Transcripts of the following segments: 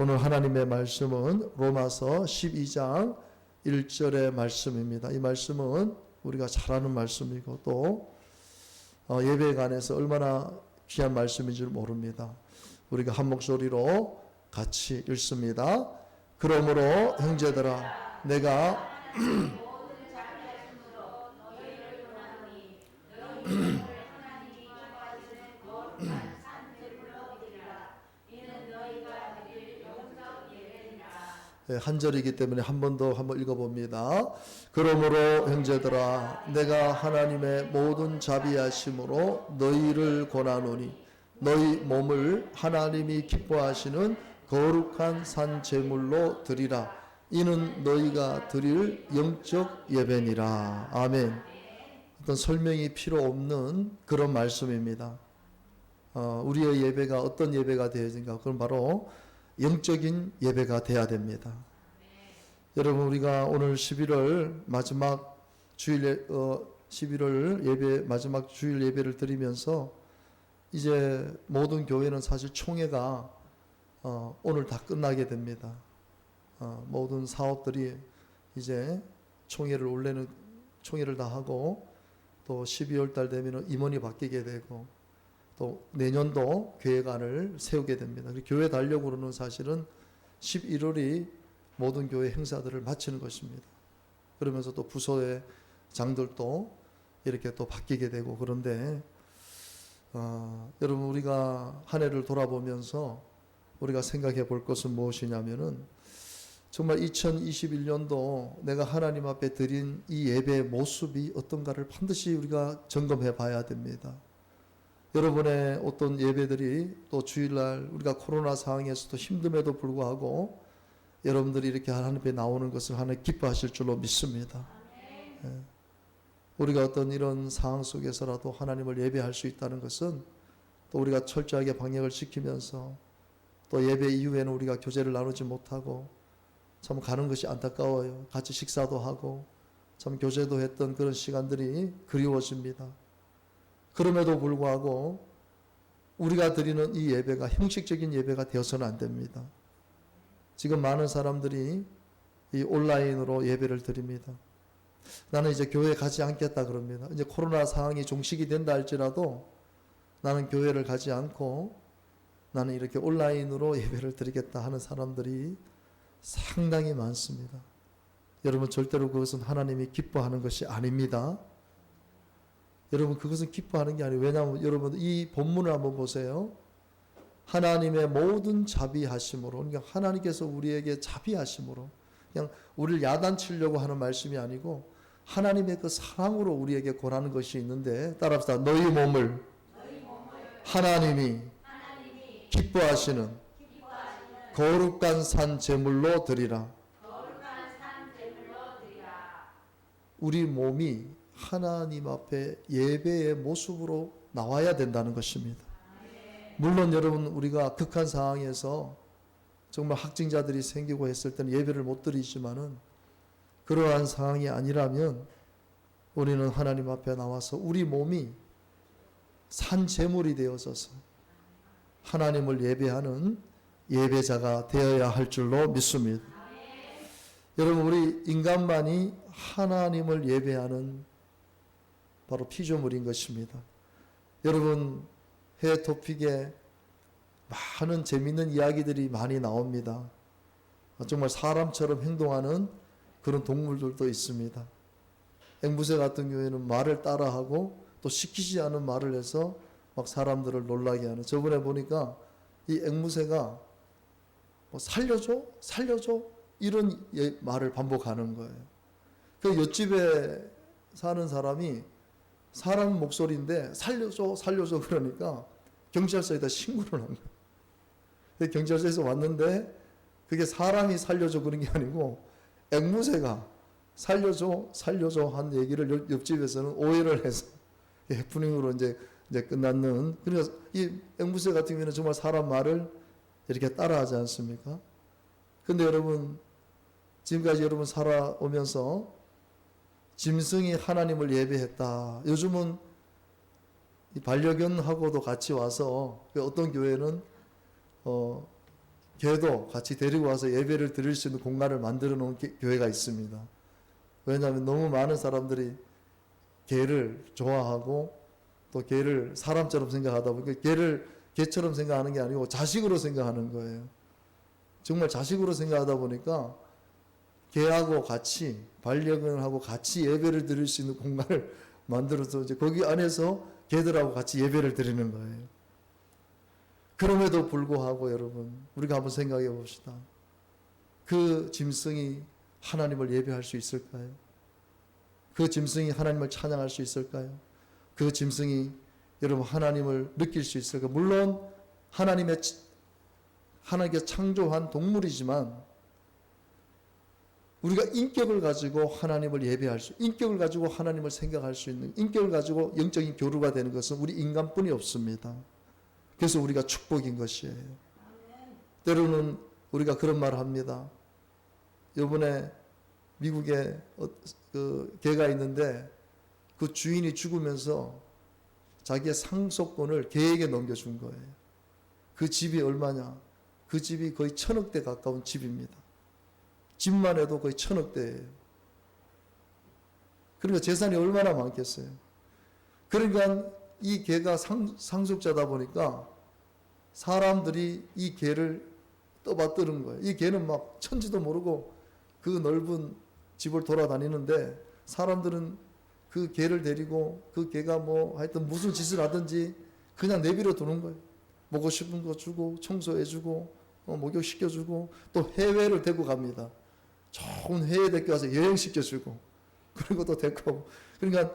오늘 하나님의 말씀은 로마서 12장 1절의 말씀입니다. 이 말씀은 우리가 잘 아는 말씀이고 또 예배관에서 얼마나 귀한 말씀인 줄 모릅니다. 우리가 한 목소리로 같이 읽습니다. 그러므로 형제들아 내가 한 절이기 때문에 한 번 더 한번 읽어봅니다. 그러므로 형제들아 내가 하나님의 모든 자비하심으로 너희를 권하노니 너희 몸을 하나님이 기뻐하시는 거룩한 산 제물로 드리라. 이는 너희가 드릴 영적 예배니라. 아멘. 어떤 설명이 필요 없는 그런 말씀입니다. 우리의 예배가 어떤 예배가 되어진가? 그건 바로 영적인 예배가 돼야 됩니다. 여러분 우리가 오늘 11월 마지막 주일 11월 예배 마지막 주일 예배를 드리면서 이제 모든 교회는 사실 총회가 오늘 다 끝나게 됩니다. 모든 사업들이 이제 총회를 다 하고 또 12월 달 되면 임원이 바뀌게 되고 또 내년도 계획안을 세우게 됩니다. 교회 달력으로는 사실은 11월이 모든 교회 행사들을 마치는 것입니다. 그러면서 또 부서의 장들도 이렇게 또 바뀌게 되고 그런데 여러분 우리가 한 해를 돌아보면서 우리가 생각해 볼 것은 무엇이냐면은 정말 2021년도 내가 하나님 앞에 드린 이 예배의 모습이 어떤가를 반드시 우리가 점검해 봐야 됩니다. 여러분의 어떤 예배들이 또 주일날 우리가 코로나 상황에서도 힘듦에도 불구하고 여러분들이 이렇게 하나님 앞에 나오는 것을 하나님 기뻐하실 줄로 믿습니다. 예. 우리가 어떤 이런 상황 속에서라도 하나님을 예배할 수 있다는 것은 또 우리가 철저하게 방역을 지키면서 또 예배 이후에는 우리가 교제를 나누지 못하고 참 가는 것이 안타까워요. 같이 식사도 하고 참 교제도 했던 그런 시간들이 그리워집니다. 그럼에도 불구하고 우리가 드리는 이 예배가 형식적인 예배가 되어서는 안 됩니다. 지금 많은 사람들이 이 온라인으로 예배를 드립니다. 나는 이제 교회에 가지 않겠다 그럽니다. 이제 코로나 상황이 종식이 된다 할지라도 나는 교회를 가지 않고 나는 이렇게 온라인으로 예배를 드리겠다 하는 사람들이 상당히 많습니다. 여러분 절대로 그것은 하나님이 기뻐하는 것이 아닙니다. 여러분 그것은 기뻐하는 게 아니에요. 왜냐하면 여러분 이 본문을 한번 보세요. 하나님의 모든 자비하심으로 그러니까 하나님께서 우리에게 자비하심으로 그냥 우리를 야단치려고 하는 말씀이 아니고 하나님의 그 사랑으로 우리에게 권하는 것이 있는데 따라합시다. 너희 몸을 하나님이 기뻐하시는 거룩한 산 제물로 드리라. 우리 몸이 하나님 앞에 예배의 모습으로 나와야 된다는 것입니다. 물론 여러분 우리가 극한 상황에서 정말 확진자들이 생기고 했을 때는 예배를 못 드리지만은 그러한 상황이 아니라면 우리는 하나님 앞에 나와서 우리 몸이 산 제물이 되어져서 하나님을 예배하는 예배자가 되어야 할 줄로 믿습니다. 여러분 우리 인간만이 하나님을 예배하는 바로 피조물인 것입니다. 여러분 해 토픽에 많은 재미있는 이야기들이 많이 나옵니다. 정말 사람처럼 행동하는 그런 동물들도 있습니다. 앵무새 같은 경우에는 말을 따라하고 또 시키지 않은 말을 해서 막 사람들을 놀라게 하는. 저번에 보니까 이 앵무새가 뭐 살려줘? 살려줘? 이런 말을 반복하는 거예요. 그 옆집에 사는 사람이 사람 목소리인데 살려줘 살려줘 그러니까 경찰서에다 신고를 한 거예요. 경찰서에서 왔는데 그게 사람이 살려줘 그런 게 아니고 앵무새가 살려줘 살려줘 한 얘기를 옆집에서는 오해를 해서 해프닝으로 이제 끝났는. 그래서 이 앵무새 같은 경우에는 정말 사람 말을 이렇게 따라하지 않습니까? 근데 여러분 지금까지 여러분 살아오면서 짐승이 하나님을 예배했다. 요즘은 반려견하고도 같이 와서 어떤 교회는 개도 같이 데리고 와서 예배를 드릴 수 있는 공간을 만들어 놓은 교회가 있습니다. 왜냐하면 너무 많은 사람들이 개를 좋아하고 또 개를 사람처럼 생각하다 보니까 개처럼 생각하는 게 아니고 자식으로 생각하는 거예요. 정말 자식으로 생각하다 보니까 개하고 같이 반려견하고 같이 예배를 드릴 수 있는 공간을 만들어서 이제 거기 안에서 개들하고 같이 예배를 드리는 거예요. 그럼에도 불구하고 여러분, 우리가 한번 생각해 봅시다. 그 짐승이 하나님을 예배할 수 있을까요? 그 짐승이 하나님을 찬양할 수 있을까요? 그 짐승이 여러분 하나님을 느낄 수 있을까요? 물론 하나님께서 창조한 동물이지만 우리가 인격을 가지고 하나님을 예배할 수, 인격을 가지고 하나님을 생각할 수 있는, 인격을 가지고 영적인 교류가 되는 것은 우리 인간뿐이 없습니다. 그래서 우리가 축복인 것이에요. 때로는 우리가 그런 말을 합니다. 이번에 미국에 그 개가 있는데 그 주인이 죽으면서 자기의 상속권을 개에게 넘겨준 거예요. 그 집이 얼마냐? 그 집이 거의 1,000억대 가까운 집입니다. 집만 해도 거의 1,000억대예요. 그러니까 재산이 얼마나 많겠어요. 그러니까 이 개가 상속자다 보니까 사람들이 이 개를 떠받드는 거예요. 이 개는 막 천지도 모르고 그 넓은 집을 돌아다니는데 사람들은 그 개를 데리고 그 개가 뭐 하여튼 무슨 짓을 하든지 그냥 내버려 두는 거예요. 먹고 싶은 거 주고 청소해주고 목욕시켜주고 또 해외를 데리고 갑니다. 좋은 해외 데리고 와서 여행시켜주고 그리고 또 데리고 오고. 그러니까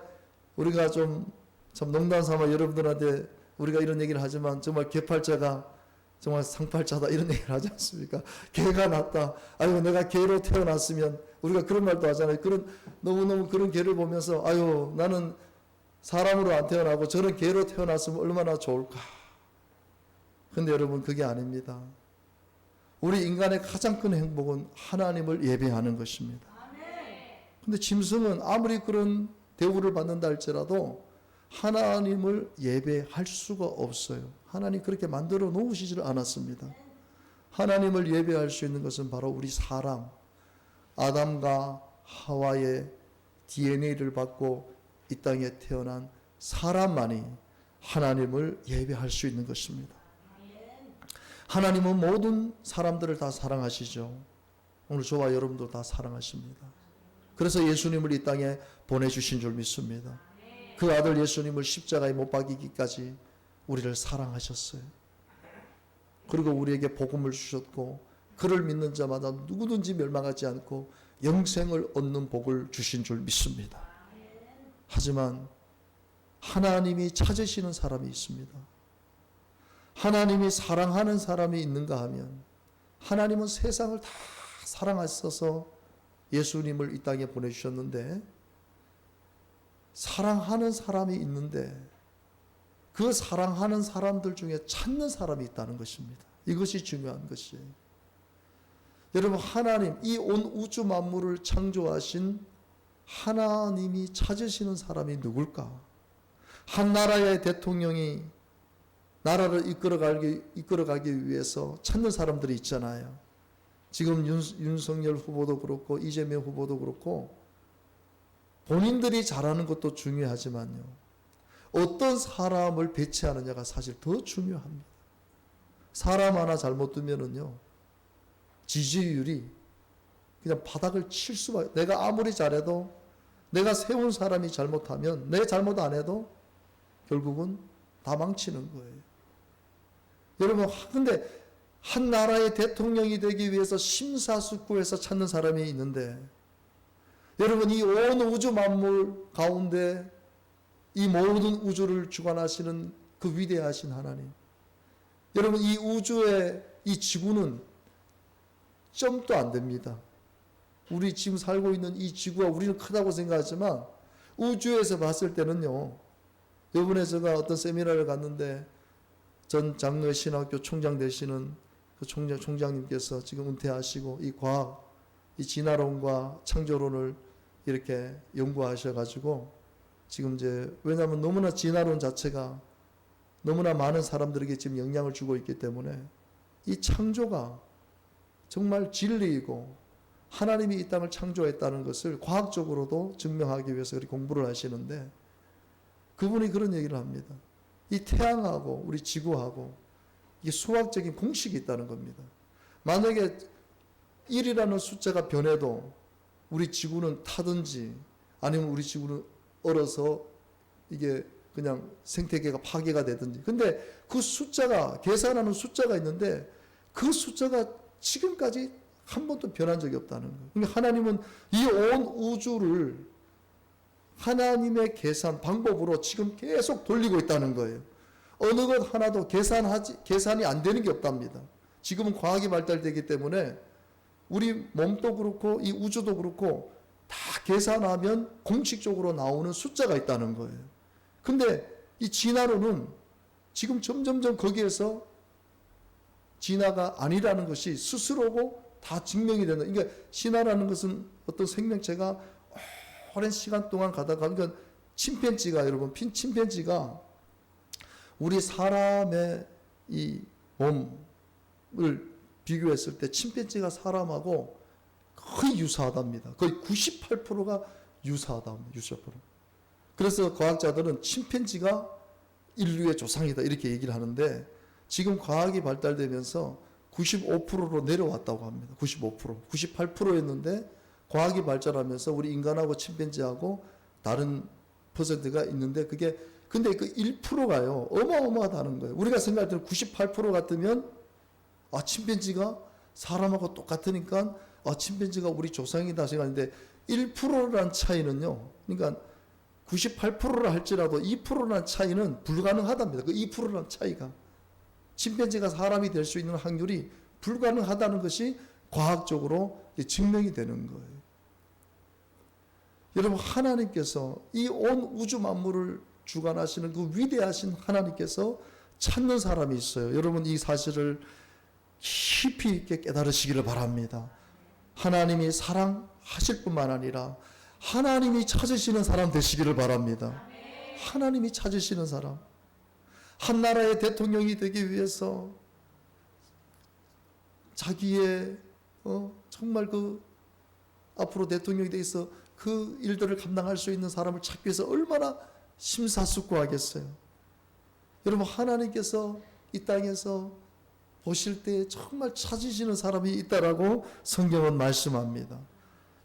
우리가 좀 농담 삼아 여러분들한테 우리가 이런 얘기를 하지만 정말 개팔자가 정말 상팔자다 이런 얘기를 하지 않습니까? 개가 낫다. 아유 내가 개로 태어났으면 우리가 그런 말도 하잖아요. 너무너무 그런 개를 보면서 아유 나는 사람으로 안 태어나고 저런 개로 태어났으면 얼마나 좋을까. 근데 여러분 그게 아닙니다. 우리 인간의 가장 큰 행복은 하나님을 예배하는 것입니다. 근데 짐승은 아무리 그런 대우를 받는다 할지라도 하나님을 예배할 수가 없어요. 하나님 그렇게 만들어 놓으시지를 않았습니다. 하나님을 예배할 수 있는 것은 바로 우리 사람, 아담과 하와의 DNA를 받고 이 땅에 태어난 사람만이 하나님을 예배할 수 있는 것입니다. 하나님은 모든 사람들을 다 사랑하시죠. 오늘 저와 여러분도 다 사랑하십니다. 그래서 예수님을 이 땅에 보내주신 줄 믿습니다. 그 아들 예수님을 십자가에 못 박이기까지 우리를 사랑하셨어요. 그리고 우리에게 복음을 주셨고 그를 믿는 자마다 누구든지 멸망하지 않고 영생을 얻는 복을 주신 줄 믿습니다. 하지만 하나님이 찾으시는 사람이 있습니다. 하나님이 사랑하는 사람이 있는가 하면 하나님은 세상을 다 사랑하셔서 예수님을 이 땅에 보내주셨는데 사랑하는 사람이 있는데 그 사랑하는 사람들 중에 찾는 사람이 있다는 것입니다. 이것이 중요한 것이에요. 여러분 하나님 이 온 우주 만물을 창조하신 하나님이 찾으시는 사람이 누굴까? 한 나라의 대통령이 나라를 이끌어가기 위해서 찾는 사람들이 있잖아요. 지금 윤석열 후보도 그렇고 이재명 후보도 그렇고 본인들이 잘하는 것도 중요하지만요. 어떤 사람을 배치하느냐가 사실 더 중요합니다. 사람 하나 잘못 두면은요. 지지율이 그냥 바닥을 칠 수밖에. 내가 아무리 잘해도 내가 세운 사람이 잘못하면 내 잘못 안 해도 결국은 다 망치는 거예요. 여러분 근데 한 나라의 대통령이 되기 위해서 심사숙고해서 찾는 사람이 있는데 여러분 이 온 우주 만물 가운데 이 모든 우주를 주관하시는 그 위대하신 하나님, 여러분 이 우주의 이 지구는 점도 안 됩니다. 우리 지금 살고 있는 이 지구가 우리는 크다고 생각하지만 우주에서 봤을 때는요. 이번에 제가 어떤 세미나를 갔는데 전 장로의 신학교 총장 되시는 그 총장님께서 지금 은퇴하시고 이 과학, 이 진화론과 창조론을 이렇게 연구하셔가지고 지금 이제 왜냐하면 너무나 진화론 자체가 너무나 많은 사람들에게 지금 영향을 주고 있기 때문에 이 창조가 정말 진리이고 하나님이 이 땅을 창조했다는 것을 과학적으로도 증명하기 위해서 공부를 하시는데, 그분이 그런 얘기를 합니다. 이 태양하고 우리 지구하고 이게 수학적인 공식이 있다는 겁니다. 만약에 1이라는 숫자가 변해도 우리 지구는 타든지 아니면 우리 지구는 얼어서 이게 그냥 생태계가 파괴가 되든지. 근데 그 숫자가, 계산하는 숫자가 있는데 그 숫자가 지금까지 한 번도 변한 적이 없다는 거예요. 그러니까 하나님은 이 온 우주를 하나님의 계산 방법으로 지금 계속 돌리고 있다는 거예요. 어느 것 하나도 계산이 안 되는 게 없답니다. 지금은 과학이 발달되기 때문에 우리 몸도 그렇고 이 우주도 그렇고 다 계산하면 공식적으로 나오는 숫자가 있다는 거예요. 근데 이 진화론은 지금 점점점 거기에서 진화가 아니라는 것이 스스로고 다 증명이 된다. 그러니까 진화라는 것은 어떤 생명체가 오랜 시간 동안 가다가, 그러니까 침팬지가, 여러분, 침팬지가 우리 사람의 이 몸을 비교했을 때 침팬지가 사람하고 거의 유사하답니다. 거의 98%가 유사하답니다. 98%. 그래서 과학자들은 침팬지가 인류의 조상이다 이렇게 얘기를 하는데, 지금 과학이 발달되면서 95%로 내려왔다고 합니다. 95%. 98%였는데 과학이 발전하면서 우리 인간하고 침팬지하고 다른 퍼센트가 있는데, 그게 근데 그 1%가요 어마어마하다는 거예요. 우리가 생각할 때는 98% 같으면 침팬지가 사람하고 똑같으니까 침팬지가 우리 조상이다 생각하는데, 1%라는 차이는요, 그러니까 98%라 할지라도 2%라는 차이는 불가능하답니다. 그 2%라는 차이가 침팬지가 사람이 될 수 있는 확률이 불가능하다는 것이 과학적으로 증명이 되는 거예요. 여러분, 하나님께서 이 온 우주 만물을 주관하시는 그 위대하신 하나님께서 찾는 사람이 있어요. 여러분, 이 사실을 깊이 있게 깨달으시기를 바랍니다. 하나님이 사랑하실 뿐만 아니라 하나님이 찾으시는 사람 되시기를 바랍니다. 하나님이 찾으시는 사람. 한 나라의 대통령이 되기 위해서 자기의 정말 그 앞으로 대통령이 돼서 그 일들을 감당할 수 있는 사람을 찾기 위해서 얼마나 심사숙고하겠어요. 여러분, 하나님께서 이 땅에서 보실 때 정말 찾으시는 사람이 있다라고 성경은 말씀합니다.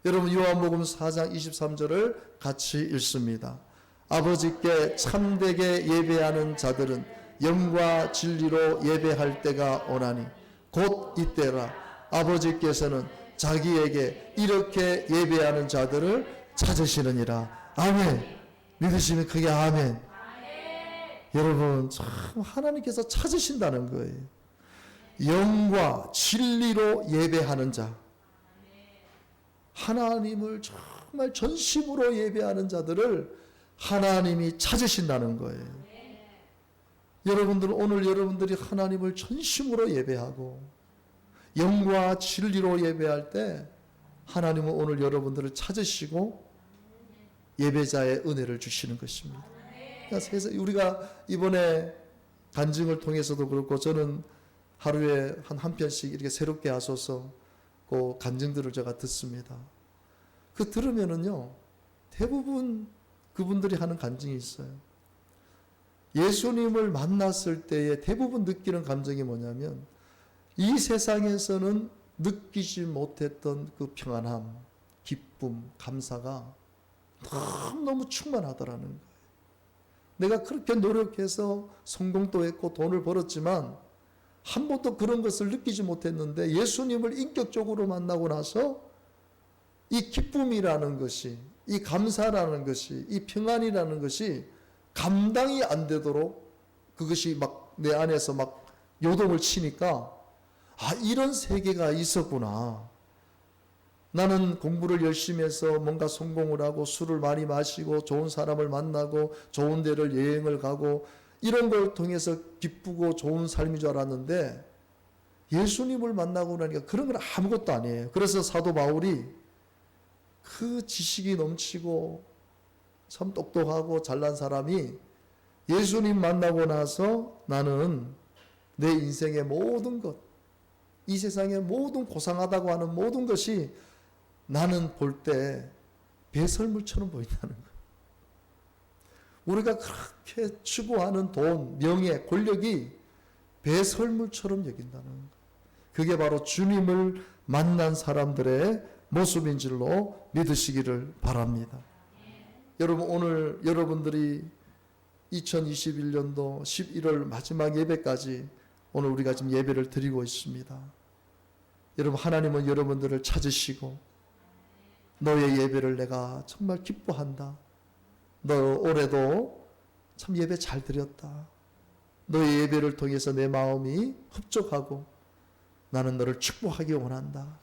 여러분, 요한복음 4장 23절을 같이 읽습니다. 아버지께 참되게 예배하는 자들은 영과 진리로 예배할 때가 오나니 곧 이때라. 아버지께서는 자기에게 이렇게 예배하는 자들을 찾으시느니라. 아멘. 믿으시면 크게 아멘. 여러분, 참 하나님께서 찾으신다는 거예요. 영과 진리로 예배하는 자, 하나님을 정말 전심으로 예배하는 자들을 하나님이 찾으신다는 거예요. 여러분들, 오늘 여러분들이 하나님을 전심으로 예배하고 영과 진리로 예배할 때 하나님은 오늘 여러분들을 찾으시고 예배자의 은혜를 주시는 것입니다. 그러니까 우리가 이번에 간증을 통해서도 그렇고, 저는 하루에 한 편씩 이렇게 새롭게 하소서 그 간증들을 제가 듣습니다. 그 들으면은요, 대부분 그분들이 하는 간증이 있어요. 예수님을 만났을 때에 대부분 느끼는 감정이 뭐냐면, 이 세상에서는 느끼지 못했던 그 평안함, 기쁨, 감사가 너무 충만하더라는 거예요. 내가 그렇게 노력해서 성공도 했고 돈을 벌었지만 한 번도 그런 것을 느끼지 못했는데, 예수님을 인격적으로 만나고 나서 이 기쁨이라는 것이, 이 감사라는 것이, 이 평안이라는 것이 감당이 안 되도록 그것이 막 내 안에서 막 요동을 치니까, 이런 세계가 있었구나. 나는 공부를 열심히 해서 뭔가 성공을 하고 술을 많이 마시고 좋은 사람을 만나고 좋은 데를 여행을 가고 이런 걸 통해서 기쁘고 좋은 삶인 줄 알았는데, 예수님을 만나고 나니까 그런 건 아무것도 아니에요. 그래서 사도 바울이 그 지식이 넘치고 참 똑똑하고 잘난 사람이 예수님 만나고 나서 나는 내 인생의 모든 것, 이 세상의 모든 고상하다고 하는 모든 것이 나는 볼 때 배설물처럼 보인다는 거예요. 우리가 그렇게 추구하는 돈, 명예, 권력이 배설물처럼 여긴다는 거예요. 그게 바로 주님을 만난 사람들의 모습인 줄로 믿으시기를 바랍니다. 여러분, 오늘 여러분들이 2021년도 11월 마지막 예배까지 오늘 우리가 지금 예배를 드리고 있습니다. 여러분, 하나님은 여러분들을 찾으시고 너의 예배를 내가 정말 기뻐한다. 너 올해도 참 예배 잘 드렸다. 너의 예배를 통해서 내 마음이 흡족하고 나는 너를 축복하기 원한다.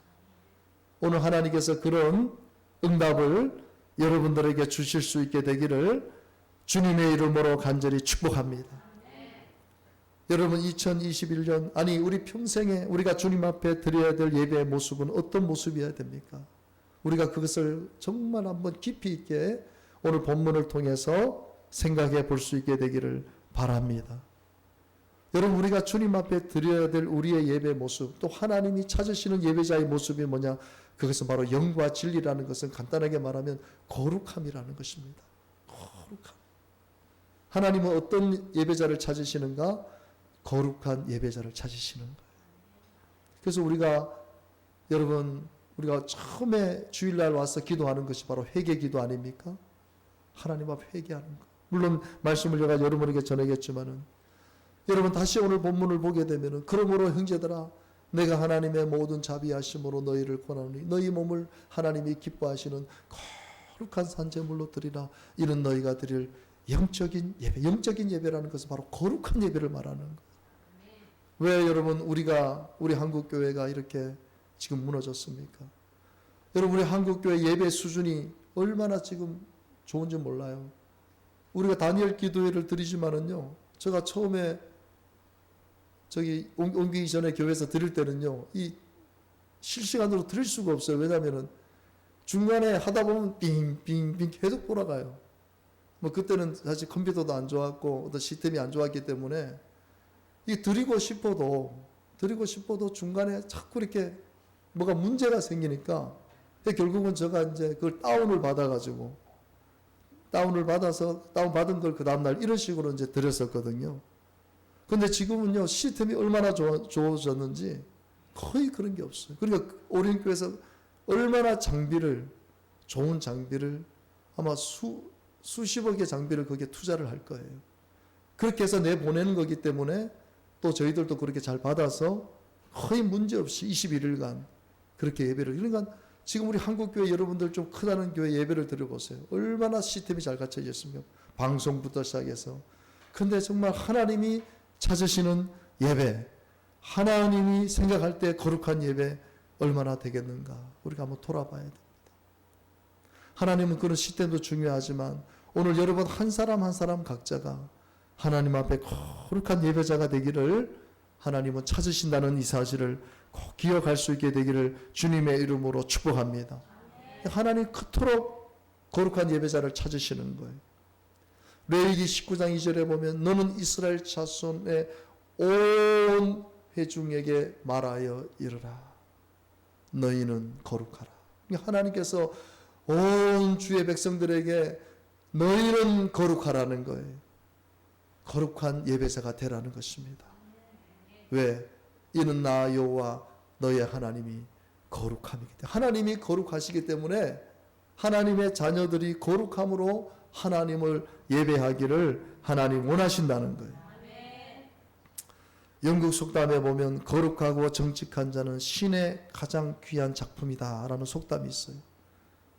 오늘 하나님께서 그런 응답을 여러분들에게 주실 수 있게 되기를 주님의 이름으로 간절히 축복합니다. 여러분, 2021년 아니 우리 평생에 우리가 주님 앞에 드려야 될 예배의 모습은 어떤 모습이어야 됩니까? 우리가 그것을 정말 한번 깊이 있게 오늘 본문을 통해서 생각해 볼 수 있게 되기를 바랍니다. 여러분, 우리가 주님 앞에 드려야 될 우리의 예배 모습, 또 하나님이 찾으시는 예배자의 모습이 뭐냐? 그것은 바로 영과 진리라는 것은 간단하게 말하면 거룩함이라는 것입니다. 거룩함. 하나님은 어떤 예배자를 찾으시는가? 거룩한 예배자를 찾으시는 거예요. 그래서 여러분 우리가 처음에 주일날 와서 기도하는 것이 바로 회개 기도 아닙니까? 하나님 앞 회개하는 것. 물론 말씀을 제가 여러분에게 전하겠지만은 여러분 다시 오늘 본문을 보게 되면은 그러므로 형제들아 내가 하나님의 모든 자비하심으로 너희를 권하노니 너희 몸을 하나님이 기뻐하시는 거룩한 산제물로 드리라. 이는 너희가 드릴 영적인 예배. 영적인 예배라는 것은 바로 거룩한 예배를 말하는 거예요. 왜 여러분 우리 한국교회가 이렇게 지금 무너졌습니까? 여러분, 우리 한국교회 예배 수준이 얼마나 지금 좋은지 몰라요. 우리가 다니엘 기도회를 드리지만은요, 제가 처음에 옮기기 전에 교회에서 드릴 때는요, 이 실시간으로 드릴 수가 없어요. 왜냐면은 중간에 하다 보면 빙빙빙 계속 돌아가요. 뭐 그때는 사실 컴퓨터도 안 좋았고 어떤 시스템이 안 좋았기 때문에 이 드리고 싶어도 중간에 자꾸 이렇게 뭐가 문제가 생기니까 결국은 제가 이제 그걸 다운을 받아서 다운받은 걸 그 다음날 이런 식으로 이제 드렸었거든요. 근데 지금은요, 시스템이 얼마나 좋아졌는지 거의 그런 게 없어요. 그러니까 오륜교에서 얼마나 좋은 장비를 아마 수십억의 장비를 거기에 투자를 할 거예요. 그렇게 해서 내보내는 거기 때문에 또 저희들도 그렇게 잘 받아서 거의 문제없이 21일간 그렇게 예배를. 그러니까 지금 우리 한국교회 여러분들 좀 크다는 교회 예배를 드려보세요. 얼마나 시스템이 잘 갖춰져 있습니까? 방송부터 시작해서. 근데 정말 하나님이 찾으시는 예배, 하나님이 생각할 때 거룩한 예배 얼마나 되겠는가? 우리가 한번 돌아봐야 됩니다. 하나님은 그런 시스템도 중요하지만 오늘 여러분 한 사람 한 사람 각자가 하나님 앞에 거룩한 예배자가 되기를 하나님은 찾으신다는 이 사실을 꼭 기억할 수 있게 되기를 주님의 이름으로 축복합니다. 하나님 그토록 거룩한 예배자를 찾으시는 거예요. 레위기 19장 2절에 보면 너는 이스라엘 자손의 온 회중에게 말하여 이르라. 너희는 거룩하라. 하나님께서 온 주의 백성들에게 너희는 거룩하라는 거예요. 거룩한 예배자가 되라는 것입니다. 왜? 이는 나 여호와 너의 하나님이 거룩함이기 때문에. 하나님이 거룩하시기 때문에 하나님의 자녀들이 거룩함으로 하나님을 예배하기를 하나님 원하신다는 거예요. 영국 속담에 보면 거룩하고 정직한 자는 신의 가장 귀한 작품이다 라는 속담이 있어요.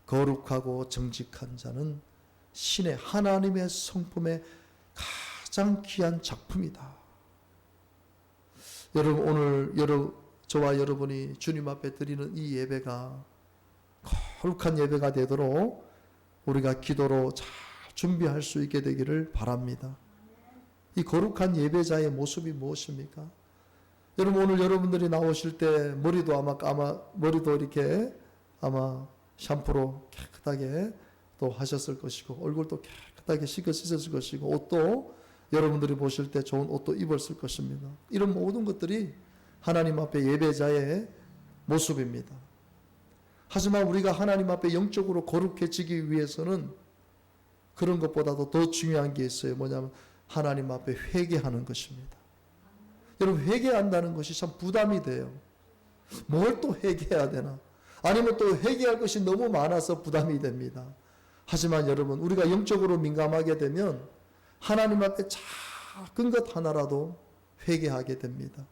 거룩하고 정직한 자는 신의 하나님의 성품의 가장 귀한 작품이다. 여러분 오늘 저와 여러분이 주님 앞에 드리는 이 예배가 거룩한 예배가 되도록 우리가 기도로 잘 준비할 수 있게 되기를 바랍니다. 이 거룩한 예배자의 모습이 무엇입니까? 여러분 오늘 여러분들이 나오실 때 머리도 이렇게 아마 샴푸로 깨끗하게 또 하셨을 것이고 얼굴도 깨끗하게 씻으셨을 것이고 옷도 여러분들이 보실 때 좋은 옷도 입었을 것입니다. 이런 모든 것들이 하나님 앞에 예배자의 모습입니다. 하지만 우리가 하나님 앞에 영적으로 거룩해지기 위해서는 그런 것보다도 더 중요한 게 있어요. 뭐냐면 하나님 앞에 회개하는 것입니다. 여러분, 회개한다는 것이 참 부담이 돼요. 뭘 또 회개해야 되나? 아니면 또 회개할 것이 너무 많아서 부담이 됩니다. 하지만 여러분, 우리가 영적으로 민감하게 되면 하나님 앞에 작은 것 하나라도 회개하게 됩니다.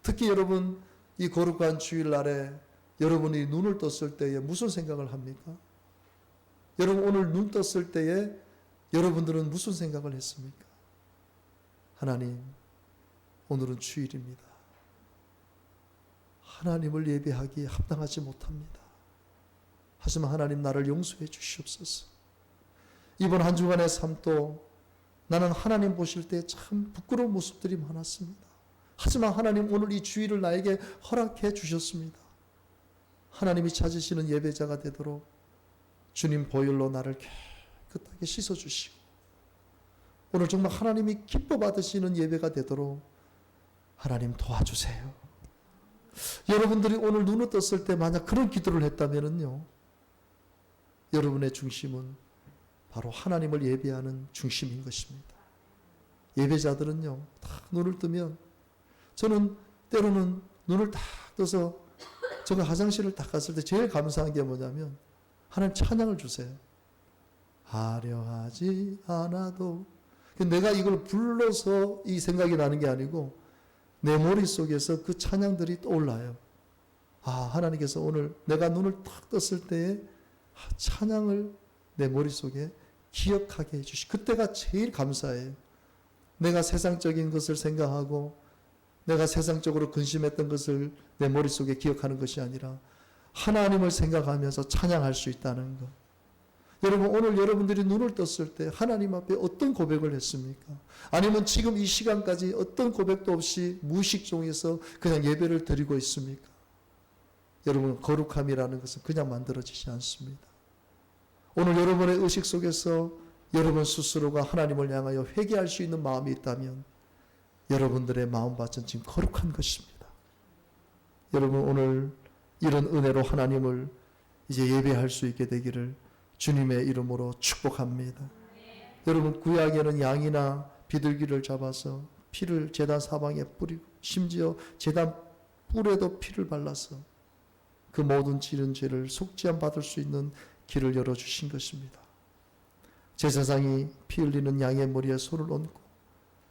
특히 여러분, 이 거룩한 주일날에 여러분이 눈을 떴을 때에 무슨 생각을 합니까? 여러분, 오늘 눈 떴을 때에 여러분들은 무슨 생각을 했습니까? 하나님, 오늘은 주일입니다. 하나님을 예배하기에 합당하지 못합니다. 하지만 하나님, 나를 용서해 주시옵소서. 이번 한 주간의 삶도 나는 하나님 보실 때 참 부끄러운 모습들이 많았습니다. 하지만 하나님, 오늘 이 주일을 나에게 허락해 주셨습니다. 하나님이 찾으시는 예배자가 되도록 주님 보혈로 나를 깨끗하게 씻어주시고, 오늘 정말 하나님이 기뻐 받으시는 예배가 되도록 하나님 도와주세요. 여러분들이 오늘 눈을 떴을 때 만약 그런 기도를 했다면요, 여러분의 중심은 바로 하나님을 예배하는 중심인 것입니다. 예배자들은요, 딱 눈을 뜨면, 저는 때로는 눈을 딱 떠서 제가 화장실을 딱 갔을 때 제일 감사한 게 뭐냐면 하나님 찬양을 주세요. 하려 하지 않아도. 내가 이걸 불러서 이 생각이 나는 게 아니고 내 머릿속에서 그 찬양들이 떠올라요. 아, 하나님께서 오늘 내가 눈을 딱 떴을 때에 찬양을 내 머릿속에 기억하게 해주시. 그때가 제일 감사해요. 내가 세상적인 것을 생각하고 내가 세상적으로 근심했던 것을 내 머릿속에 기억하는 것이 아니라 하나님을 생각하면서 찬양할 수 있다는 것. 여러분, 오늘 여러분들이 눈을 떴을 때 하나님 앞에 어떤 고백을 했습니까? 아니면 지금 이 시간까지 어떤 고백도 없이 무의식중에서 그냥 예배를 드리고 있습니까? 여러분, 거룩함이라는 것은 그냥 만들어지지 않습니다. 오늘 여러분의 의식 속에서 여러분 스스로가 하나님을 향하여 회개할 수 있는 마음이 있다면 여러분들의 마음밭은 지금 거룩한 것입니다. 여러분, 오늘 이런 은혜로 하나님을 이제 예배할 수 있게 되기를 주님의 이름으로 축복합니다. 여러분, 구약에는 양이나 비둘기를 잡아서 피를 제단 사방에 뿌리고 심지어 제단 뿔에도 피를 발라서 그 모든 지른 죄를 속죄함 받을 수 있는 길을 열어주신 것입니다. 제사장이 피 흘리는 양의 머리에 손을 얹고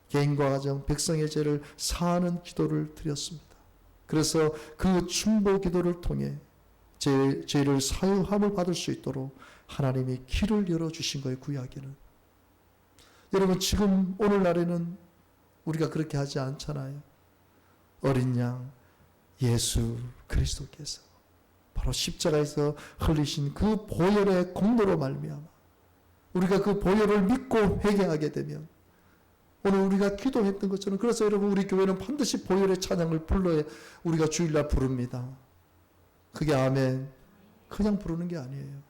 개인과 가정, 백성의 죄를 사하는 기도를 드렸습니다. 그래서 그 중보 기도를 통해 죄를 사유함을 받을 수 있도록 하나님이 길을 열어주신 거예요, 구약에는. 여러분, 지금 오늘날에는 우리가 그렇게 하지 않잖아요. 어린 양 예수 그리스도께서 바로 십자가에서 흘리신 그 보혈의 공로로 말미암아 우리가 그 보혈을 믿고 회개하게 되면 오늘 우리가 기도했던 것처럼, 그래서 여러분, 우리 교회는 반드시 보혈의 찬양을 불러야 우리가 주일날 부릅니다. 그게 아멘. 그냥 부르는 게 아니에요.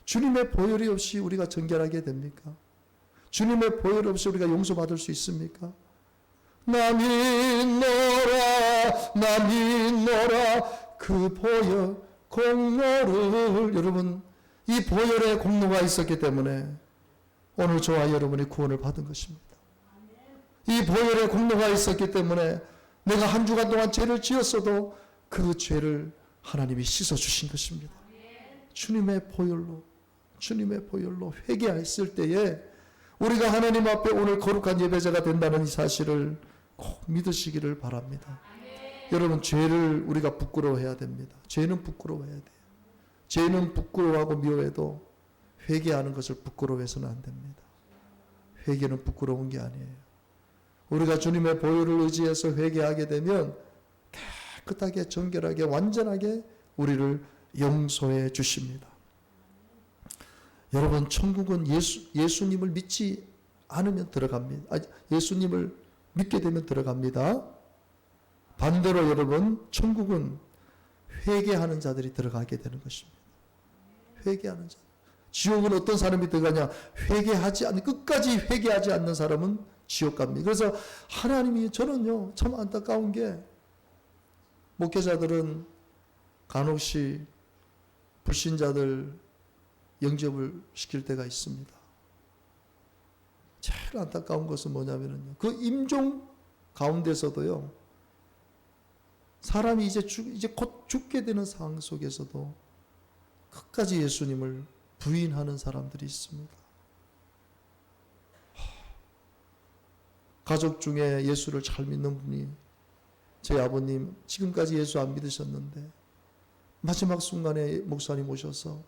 주님의 보혈이 없이 우리가 정결하게 됩니까? 주님의 보혈 없이 우리가 용서받을 수 있습니까? 나 믿노라, 나 믿노라, 그 보혈 공로를. 여러분, 이 보혈의 공로가 있었기 때문에 오늘 저와 여러분이 구원을 받은 것입니다. 이 보혈의 공로가 있었기 때문에 내가 한 주간 동안 죄를 지었어도 그 죄를 하나님이 씻어주신 것입니다. 주님의 보혈로 회개했을 때에 우리가 하나님 앞에 오늘 거룩한 예배자가 된다는 이 사실을 꼭 믿으시기를 바랍니다. 여러분, 죄를 우리가 부끄러워해야 됩니다. 죄는 부끄러워해야 돼요. 죄는 부끄러워하고 미워해도 회개하는 것을 부끄러워해서는 안 됩니다. 회개는 부끄러운 게 아니에요. 우리가 주님의 보혈을 의지해서 회개하게 되면 깨끗하게, 정결하게, 완전하게 우리를 용서해 주십니다. 여러분, 천국은 예수님을 믿지 않으면 들어갑니다. 예수님을 믿게 되면 들어갑니다. 반대로 여러분, 천국은 회개하는 자들이 들어가게 되는 것입니다. 회개하는 자. 지옥은 어떤 사람이 들어가냐? 끝까지 회개하지 않는 사람은 지옥 갑니다. 그래서 하나님이, 저는요 참 안타까운 게 목회자들은 간혹시 불신자들 영접을 시킬 때가 있습니다. 제일 안타까운 것은 뭐냐면요, 그 임종 가운데서도요, 사람이 이제 곧 죽게 되는 상황 속에서도 끝까지 예수님을 부인하는 사람들이 있습니다. 가족 중에 예수를 잘 믿는 분이, 저희 아버님 지금까지 예수 안 믿으셨는데 마지막 순간에 목사님 오셔서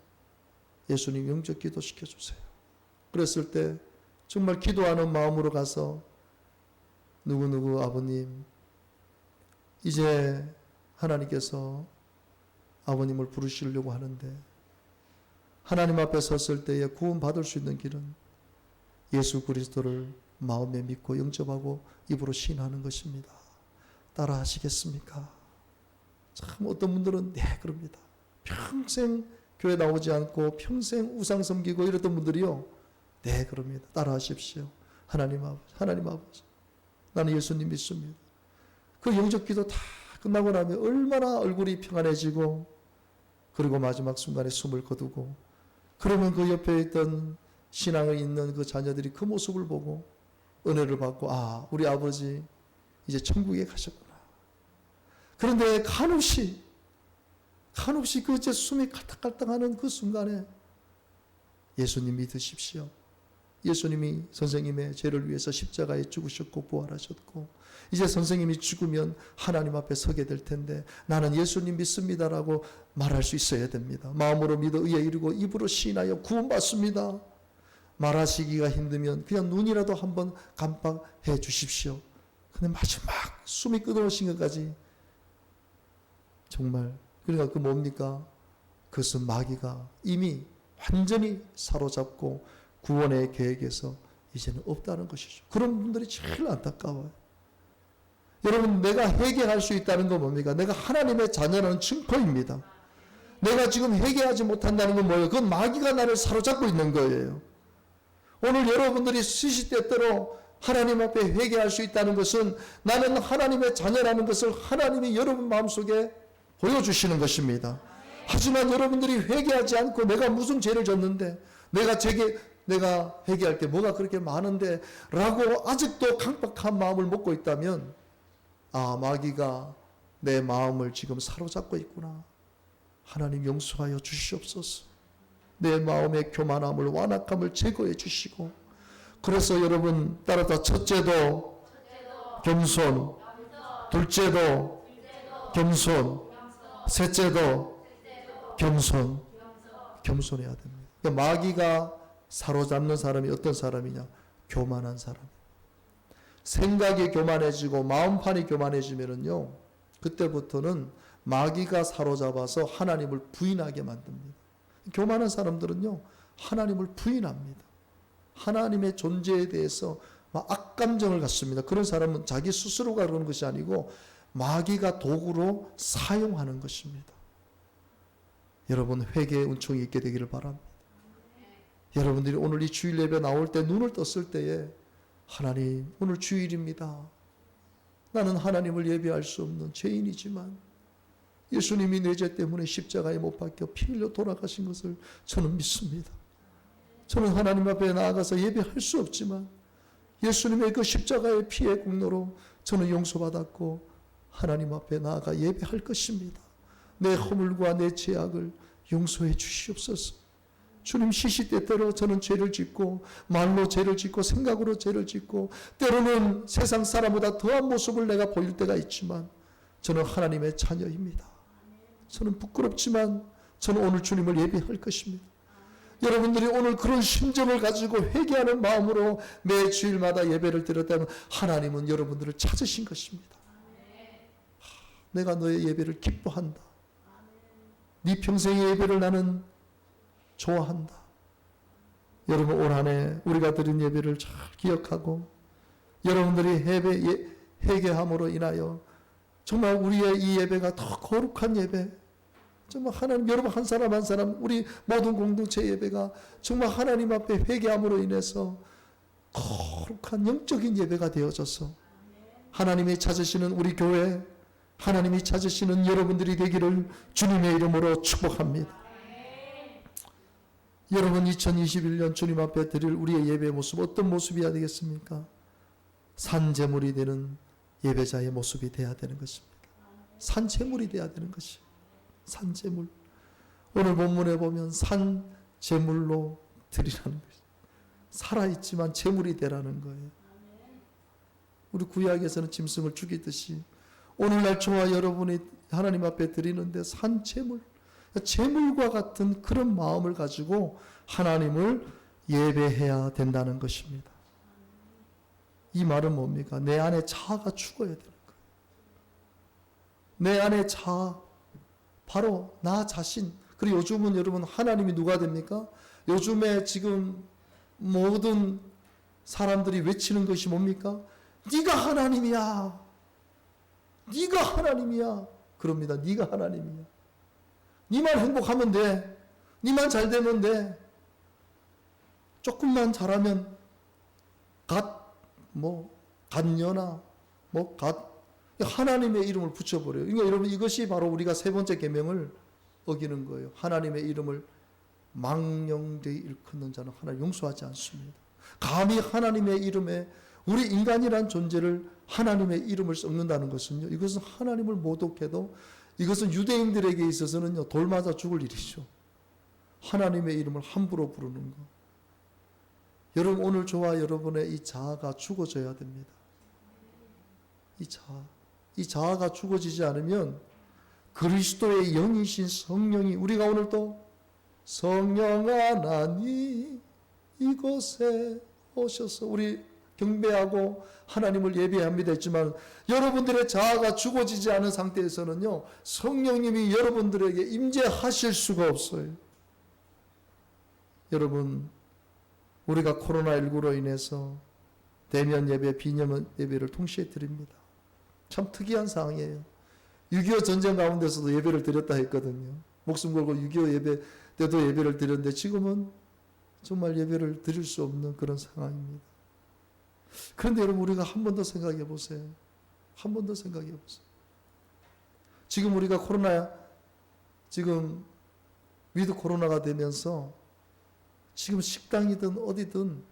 예수님 영접 기도시켜 주세요. 그랬을 때 정말 기도하는 마음으로 가서 누구누구 아버님, 이제 하나님께서 아버님을 부르시려고 하는데 하나님 앞에 섰을 때에 구원받을 수 있는 길은 예수 그리스도를 마음에 믿고 영접하고 입으로 시인하는 것입니다. 따라 하시겠습니까? 참 어떤 분들은 네 그럽니다. 평생 교회 나오지 않고 평생 우상 섬기고 이랬던 분들이요, 네 그럽니다. 따라 하십시오. 하나님 아버지 나는 예수님 믿습니다. 그 영접 기도 다 끝나고 나면 얼마나 얼굴이 평안해지고, 그리고 마지막 순간에 숨을 거두고, 그러면 그 옆에 있던 신앙을 있는 그 자녀들이 그 모습을 보고 은혜를 받고, 아, 우리 아버지 이제 천국에 가셨구나. 그런데 간혹시 그 이제 숨이 칼딱칼딱하는 그 순간에 예수님 믿으십시오. 예수님이 선생님의 죄를 위해서 십자가에 죽으셨고 부활하셨고, 이제 선생님이 죽으면 하나님 앞에 서게 될 텐데 나는 예수님 믿습니다라고 말할 수 있어야 됩니다. 마음으로 믿어 의에 이르고 입으로 시인하여 구원받습니다. 말하시기가 힘들면 그냥 눈이라도 한번 깜빡해 주십시오. 근데 마지막 숨이 끊어오신 것까지 정말, 그러니까 그 뭡니까? 그것은 마귀가 이미 완전히 사로잡고 구원의 계획에서 이제는 없다는 것이죠. 그런 분들이 제일 안타까워요. 여러분, 내가 회개할 수 있다는 건 뭡니까? 내가 하나님의 자녀라는 증거입니다. 내가 지금 회개하지 못한다는 건 뭐예요? 그건 마귀가 나를 사로잡고 있는 거예요. 오늘 여러분들이 시시때때로 하나님 앞에 회개할 수 있다는 것은 나는 하나님의 자녀라는 것을 하나님이 여러분 마음속에 보여주시는 것입니다. 하지만 여러분들이 회개하지 않고 내가 무슨 죄를 졌는데 내가 회개할 게 뭐가 그렇게 많은데 라고 아직도 강박한 마음을 먹고 있다면, 아, 마귀가 내 마음을 지금 사로잡고 있구나. 하나님 용서하여 주시옵소서. 내 마음의 교만함을, 완악함을 제거해 주시고, 그래서 여러분 따라서 첫째도 겸손, 둘째도 겸손, 셋째도 겸손해야 됩니다. 그러니까 마귀가 사로잡는 사람이 어떤 사람이냐? 교만한 사람. 생각이 교만해지고 마음판이 교만해지면은요, 그때부터는 마귀가 사로잡아서 하나님을 부인하게 만듭니다. 교만한 사람들은요, 하나님을 부인합니다. 하나님의 존재에 대해서 막 악감정을 갖습니다. 그런 사람은 자기 스스로가 그러는 것이 아니고 마귀가 도구로 사용하는 것입니다. 여러분, 회개의 은총이 있게 되기를 바랍니다. 여러분들이 오늘 이 주일 예배 나올 때 눈을 떴을 때에, 하나님, 오늘 주일입니다. 나는 하나님을 예배할 수 없는 죄인이지만 예수님이 내 죄 때문에 십자가에 못 박혀 피 흘려 돌아가신 것을 저는 믿습니다. 저는 하나님 앞에 나아가서 예배할 수 없지만 예수님의 그 십자가의 피의 공로로 저는 용서받았고 하나님 앞에 나아가 예배할 것입니다. 내 허물과 내 죄악을 용서해 주시옵소서. 주님, 시시때때로 저는 죄를 짓고 말로 죄를 짓고 생각으로 죄를 짓고 때로는 세상 사람보다 더한 모습을 내가 보일 때가 있지만 저는 하나님의 자녀입니다. 저는 부끄럽지만 저는 오늘 주님을 예배할 것입니다. 여러분들이 오늘 그런 심정을 가지고 회개하는 마음으로 매 주일마다 예배를 드렸다면 하나님은 여러분들을 찾으신 것입니다. 내가 너의 예배를 기뻐한다. 네 평생의 예배를 나는 좋아한다. 여러분, 올 한 해 우리가 드린 예배를 잘 기억하고 여러분들이 회개함으로 인하여 정말 우리의 이 예배가 더 거룩한 예배, 정말 하나님, 여러분 한 사람 한 사람, 우리 모든 공동체 예배가 정말 하나님 앞에 회개함으로 인해서 거룩한 영적인 예배가 되어져서 하나님이 찾으시는 우리 교회, 하나님이 찾으시는 여러분들이 되기를 주님의 이름으로 축복합니다. 여러분, 2021년 주님 앞에 드릴 우리의 예배 모습 어떤 모습이어야 되겠습니까? 산제물이 되는 예배자의 모습이 되어야 되는 것입니다. 산제물이 되어야 되는 것이에요. 산제물. 오늘 본문에 보면 산제물로 드리라는 것이에요. 살아있지만 제물이 되라는 거예요. 우리 구약에서는 짐승을 죽이듯이 오늘날 저와 여러분이 하나님 앞에 드리는데 산제물, 제물과 같은 그런 마음을 가지고 하나님을 예배해야 된다는 것입니다. 이 말은 뭡니까? 내 안에 자아가 죽어야 되는 거예요. 내 안에 자아, 바로 나 자신. 그리고 요즘은 여러분 하나님이 누가 됩니까? 요즘에 지금 모든 사람들이 외치는 것이 뭡니까? 네가 하나님이야. 네가 하나님이야. 그럽니다. 네가 하나님이야. 네만 행복하면 돼. 네만 잘 되면 돼. 조금만 잘하면 갓녀나 하나님의 이름을 붙여버려요. 그러니까 여러분, 이것이 바로 우리가 세 번째 계명을 어기는 거예요. 하나님의 이름을 망령되이 일컫는 자는 하나님 용서하지 않습니다. 감히 하나님의 이름에 우리 인간이란 존재를 하나님의 이름을 썩는다는 것은요, 이것은 하나님을 모독해도 이것은 유대인들에게 있어서는요, 돌 맞아 죽을 일이죠. 하나님의 이름을 함부로 부르는 것. 여러분, 오늘 저와 여러분의 이 자아가 죽어져야 됩니다. 이 자아가 죽어지지 않으면 그리스도의 영이신 성령이, 우리가 오늘 또 성령 하나님 이곳에 오셔서 우리 경배하고 하나님을 예배합니다 했지만, 여러분들의 자아가 죽어지지 않은 상태에서는요, 성령님이 여러분들에게 임재하실 수가 없어요. 여러분, 우리가 코로나19로 인해서 대면 예배, 비대면 예배를 동시에 드립니다. 참 특이한 상황이에요. 6.25 전쟁 가운데서도 예배를 드렸다 했거든요. 목숨 걸고 6.25 예배 때도 예배를 드렸는데 지금은 정말 예배를 드릴 수 없는 그런 상황입니다. 그런데 여러분, 우리가 한 번 더 생각해 보세요. 한 번 더 생각해 보세요. 지금 우리가 지금 위드 코로나가 되면서 지금 식당이든 어디든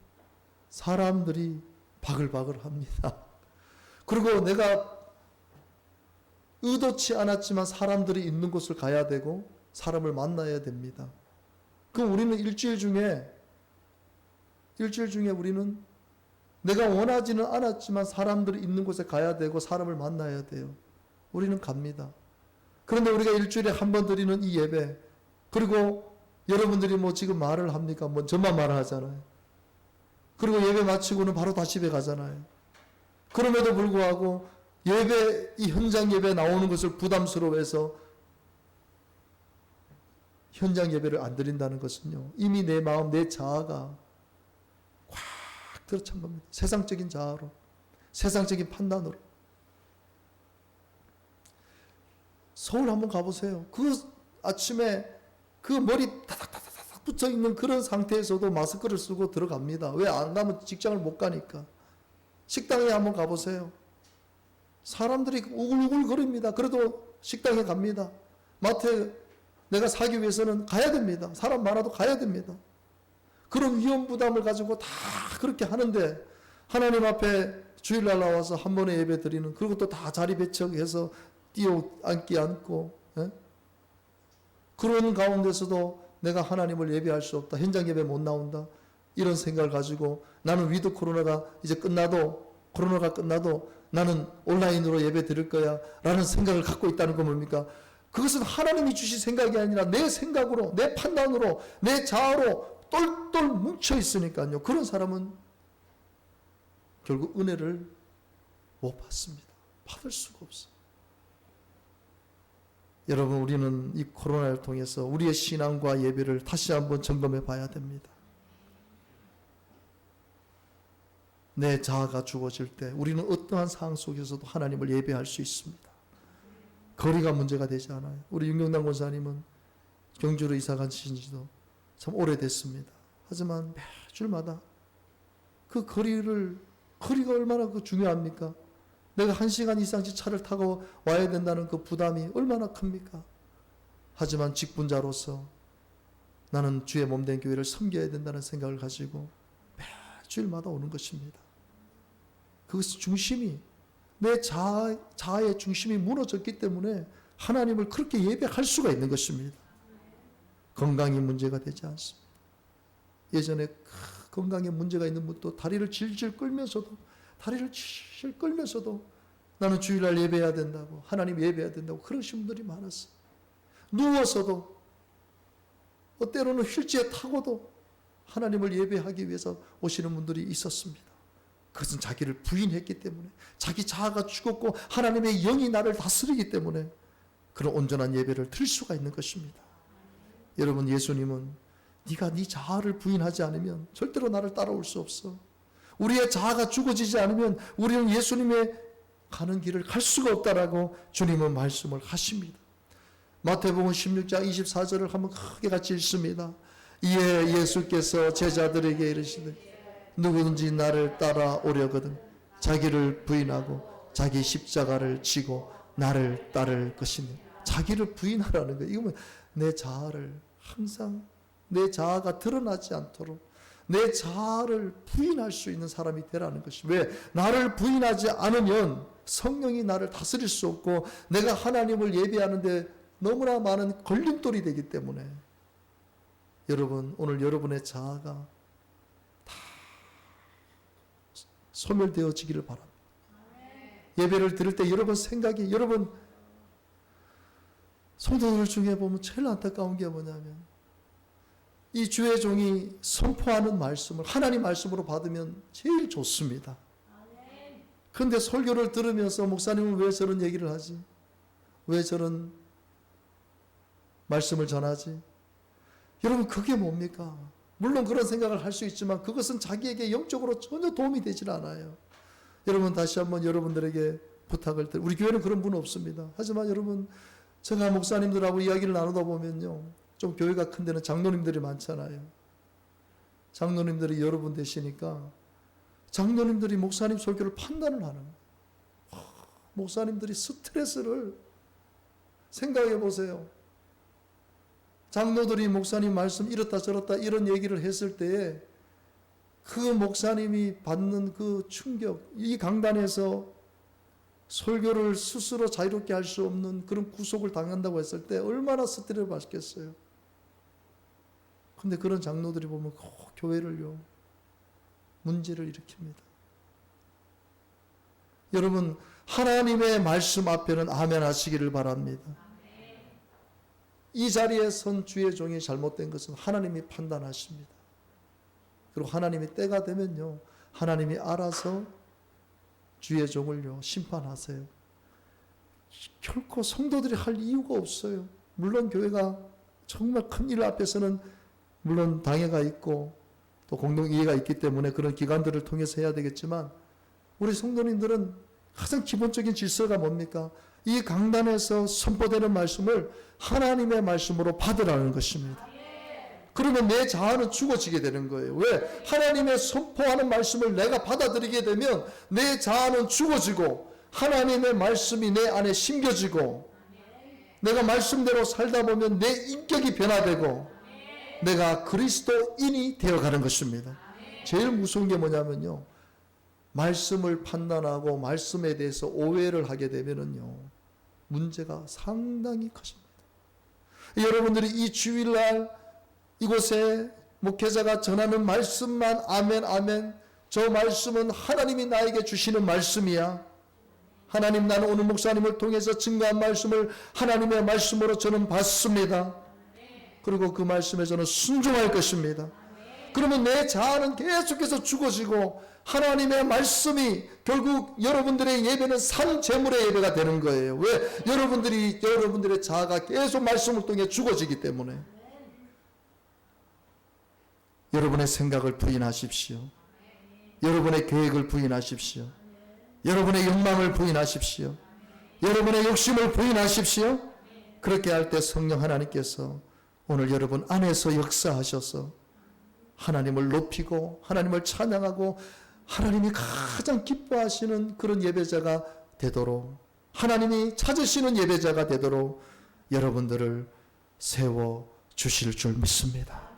사람들이 바글바글 합니다. 그리고 내가 의도치 않았지만 사람들이 있는 곳을 가야 되고 사람을 만나야 됩니다. 그럼 우리는 일주일 중에 우리는 내가 원하지는 않았지만 사람들이 있는 곳에 가야 되고 사람을 만나야 돼요. 우리는 갑니다. 그런데 우리가 일주일에 한 번 드리는 이 예배, 그리고 여러분들이 지금 말을 합니까? 저만 말을 하잖아요. 그리고 예배 마치고는 바로 다시 집에 가잖아요. 그럼에도 불구하고 이 현장 예배 나오는 것을 부담스러워해서 현장 예배를 안 드린다는 것은요, 이미 내 마음, 내 자아가 꽉 들어찬 겁니다. 세상적인 자아로, 세상적인 판단으로. 서울 한번 가보세요. 그 아침에 그 머리 타닥타닥 붙어 있는 그런 상태에서도 마스크를 쓰고 들어갑니다. 왜 안 가면 직장을 못 가니까. 식당에 한번 가보세요. 사람들이 우글우글 거립니다. 그래도 식당에 갑니다. 마트에 내가 사기 위해서는 가야 됩니다. 사람 많아도 가야 됩니다. 그런 위험 부담을 가지고 다 그렇게 하는데, 하나님 앞에 주일날 나와서 한 번에 예배 드리는, 그리고 또 다 자리 배척해서 뛰어앉기 않고, 그런 가운데서도 내가 하나님을 예배할 수 없다, 현장 예배 못 나온다, 이런 생각을 가지고 나는 위드 코로나가 끝나도 나는 온라인으로 예배 드릴 거야 라는 생각을 갖고 있다는 건 뭡니까? 그것은 하나님이 주신 생각이 아니라 내 생각으로, 내 판단으로, 내 자아로 똘똘 뭉쳐 있으니까요. 그런 사람은 결국 은혜를 못 받습니다. 받을 수가 없어요. 여러분, 우리는 이 코로나를 통해서 우리의 신앙과 예배를 다시 한번 점검해 봐야 됩니다. 내 자아가 죽어질 때 우리는 어떠한 상황 속에서도 하나님을 예배할 수 있습니다. 거리가 문제가 되지 않아요. 우리 윤경당 권사님은 경주로 이사 가신 지도 참 오래됐습니다. 하지만 매주마다 그 거리가 얼마나 중요합니까? 내가 1시간 이상씩 차를 타고 와야 된다는 그 부담이 얼마나 큽니까? 하지만 직분자로서 나는 주의 몸된 교회를 섬겨야 된다는 생각을 가지고 매주일마다 오는 것입니다. 그것이 중심이, 내 자아의 중심이 무너졌기 때문에 하나님을 그렇게 예배할 수가 있는 것입니다. 건강이 문제가 되지 않습니다. 예전에 건강에 문제가 있는 분도 다리를 질질 끌면서도 나는 주일날 예배해야 된다고, 하나님 예배해야 된다고 그러신 분들이 많았어요. 누워서도, 때로는 휠체어 타고도 하나님을 예배하기 위해서 오시는 분들이 있었습니다. 그것은 자기를 부인했기 때문에, 자기 자아가 죽었고 하나님의 영이 나를 다스리기 때문에 그런 온전한 예배를 드릴 수가 있는 것입니다. 여러분, 예수님은 네가 네 자아를 부인하지 않으면 절대로 나를 따라올 수 없어. 우리의 자아가 죽어지지 않으면 우리는 예수님의 가는 길을 갈 수가 없다라고 주님은 말씀을 하십니다. 마태복음 16장 24절을 한번 크게 같이 읽습니다. 이에 예수께서 제자들에게 이르시되 누구든지 나를 따라오려거든 자기를 부인하고 자기 십자가를 지고 나를 따를 것이니. 자기를 부인하라는 거예요. 이거는 내 자아를 항상, 내 자아가 드러나지 않도록 내 자아를 부인할 수 있는 사람이 되라는 것이. 왜? 나를 부인하지 않으면 성령이 나를 다스릴 수 없고 내가 하나님을 예배하는데 너무나 많은 걸림돌이 되기 때문에. 여러분, 오늘 여러분의 자아가 다 소멸되어지기를 바랍니다. 예배를 드릴 때 여러분 생각이, 여러분 성도들 중에 보면 제일 안타까운 게 뭐냐면 이 주의 종이 선포하는 말씀을 하나님 말씀으로 받으면 제일 좋습니다. 그런데 설교를 들으면서 목사님은 왜 저런 얘기를 하지? 왜 저런 말씀을 전하지? 여러분, 그게 뭡니까? 물론 그런 생각을 할 수 있지만 그것은 자기에게 영적으로 전혀 도움이 되질 않아요. 여러분, 다시 한번 여러분들에게 부탁을 드려요. 우리 교회는 그런 분 없습니다. 하지만 여러분, 제가 목사님들하고 이야기를 나누다 보면요, 좀 교회가 큰 데는 장로님들이 많잖아요. 장로님들이 여러분 되시니까 장로님들이 목사님 설교를 판단을 하는 거예요. 목사님들이 스트레스를 생각해 보세요. 장로들이 목사님 말씀 이렇다 저렇다 이런 얘기를 했을 때에 그 목사님이 받는 그 충격, 이 강단에서 설교를 스스로 자유롭게 할 수 없는 그런 구속을 당한다고 했을 때 얼마나 스트레스를 받겠어요. 근데 그런 장로들이 보면 교회를요, 문제를 일으킵니다. 여러분, 하나님의 말씀 앞에는 아멘 하시기를 바랍니다. 이 자리에 선 주의 종이 잘못된 것은 하나님이 판단하십니다. 그리고 하나님이 때가 되면요, 하나님이 알아서 주의 종을요 심판하세요. 결코 성도들이 할 이유가 없어요. 물론 교회가 정말 큰 일 앞에서는 물론 당회가 있고 또 공동 이해가 있기 때문에 그런 기관들을 통해서 해야 되겠지만 우리 성도님들은 가장 기본적인 질서가 뭡니까? 이 강단에서 선포되는 말씀을 하나님의 말씀으로 받으라는 것입니다. 그러면 내 자아는 죽어지게 되는 거예요. 왜? 하나님의 선포하는 말씀을 내가 받아들이게 되면 내 자아는 죽어지고 하나님의 말씀이 내 안에 심겨지고 내가 말씀대로 살다 보면 내 인격이 변화되고 내가 그리스도인이 되어가는 것입니다. 제일 무서운 게 뭐냐면요, 말씀을 판단하고 말씀에 대해서 오해를 하게 되면은요 문제가 상당히 커집니다. 여러분들이 이 주일날 이곳에 목회자가 전하는 말씀만 아멘 아멘, 저 말씀은 하나님이 나에게 주시는 말씀이야, 하나님 나는 오늘 목사님을 통해서 증거한 말씀을 하나님의 말씀으로 저는 받습니다. 그리고 그 말씀에 저는 순종할 것입니다. 그러면 내 자아는 계속해서 죽어지고 하나님의 말씀이 결국 여러분들의 예배는 산 제물의 예배가 되는 거예요. 왜? 여러분들의 자아가 계속 말씀을 통해 죽어지기 때문에. 여러분의 생각을 부인하십시오. 여러분의 계획을 부인하십시오. 여러분의 욕망을 부인하십시오. 여러분의 욕심을 부인하십시오. 그렇게 할 때 성령 하나님께서 오늘 여러분 안에서 역사하셔서 하나님을 높이고 하나님을 찬양하고 하나님이 가장 기뻐하시는 그런 예배자가 되도록, 하나님이 찾으시는 예배자가 되도록 여러분들을 세워 주실 줄 믿습니다.